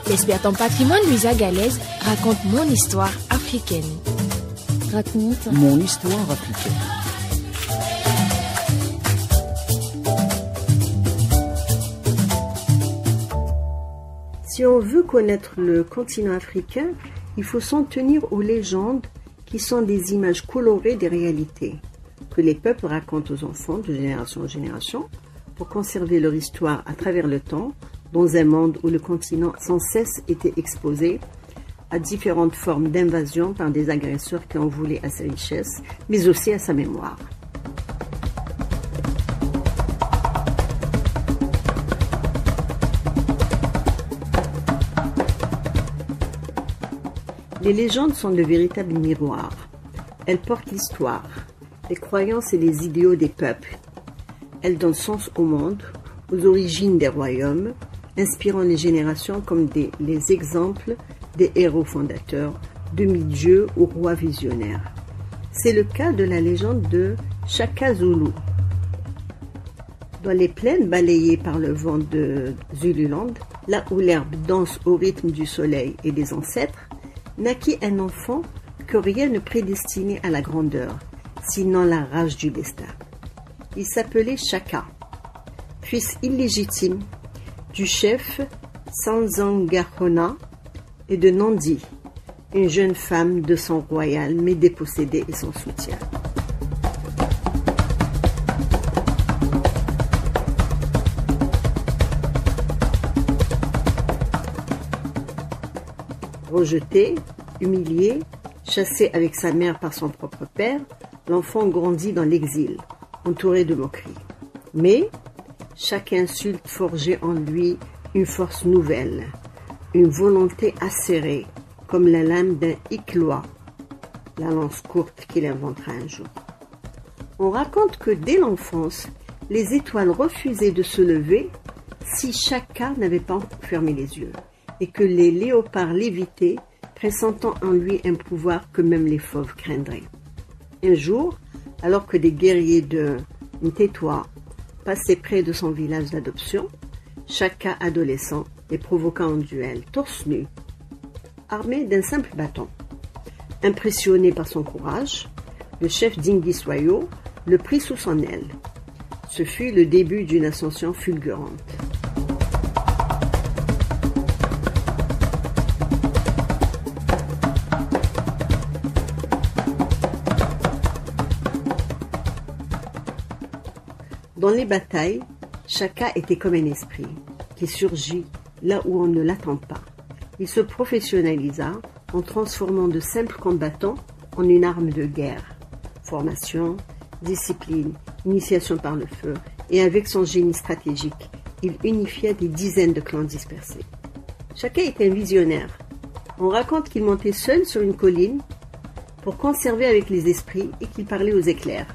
L'experte en patrimoine Louisa Galaise raconte mon histoire africaine. Raconte mon histoire africaine. Si on veut connaître le continent africain, il faut s'en tenir aux légendes qui sont des images colorées des réalités, que les peuples racontent aux enfants de génération en génération pour conserver leur histoire à travers le temps, dans un monde où le continent sans cesse était exposé à différentes formes d'invasion par des agresseurs qui en voulaient à sa richesse, mais aussi à sa mémoire. Les légendes sont de véritables miroirs. Elles portent l'histoire, les croyances et les idéaux des peuples. Elles donnent sens au monde, aux origines des royaumes, inspirant les générations comme les exemples des héros fondateurs, demi-dieux ou rois visionnaires. C'est le cas de la légende de Shaka Zulu. Dans les plaines balayées par le vent de Zululand, là où l'herbe danse au rythme du soleil et des ancêtres, naquit un enfant que rien ne prédestinait à la grandeur, sinon la rage du destin. Il s'appelait Shaka, fils illégitime du chef Sanzangahona et de Nandi, une jeune femme de sang royal mais dépossédée et sans soutien. Rejeté, humilié, chassé avec sa mère par son propre père, l'enfant grandit dans l'exil, entouré de moqueries. Mais chaque insulte forgeait en lui une force nouvelle, une volonté acérée, comme la lame d'un Ikloa, la lance courte qu'il inventera un jour. On raconte que dès l'enfance, les étoiles refusaient de se lever si Shaka n'avait pas fermé les yeux, et que les léopards l'évitaient, pressentant en lui un pouvoir que même les fauves craindraient. Un jour, alors que des guerriers de Ntetwa passaient près de son village d'adoption, Shaka adolescent les provoqua en duel, torse nu, armé d'un simple bâton. Impressionné par son courage, le chef d'Ingiswayo le prit sous son aile. Ce fut le début d'une ascension fulgurante. Dans les batailles, Shaka était comme un esprit qui surgit là où on ne l'attend pas. Il se professionnalisa en transformant de simples combattants en une arme de guerre. Formation, discipline, initiation par le feu, et avec son génie stratégique, il unifia des dizaines de clans dispersés. Shaka était un visionnaire. On raconte qu'il montait seul sur une colline pour conserver avec les esprits et qu'il parlait aux éclairs.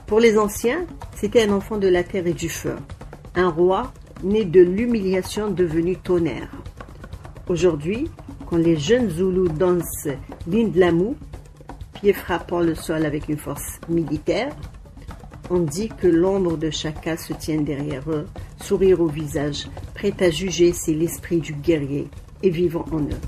Pour les anciens, c'était un enfant de la terre et du feu, un roi né de l'humiliation devenu tonnerre. Aujourd'hui, quand les jeunes Zoulous dansent l'Indlamou, pieds frappant le sol avec une force militaire, on dit que l'ombre de Shaka se tient derrière eux, sourire au visage, prêt à juger si l'esprit du guerrier est vivant en eux.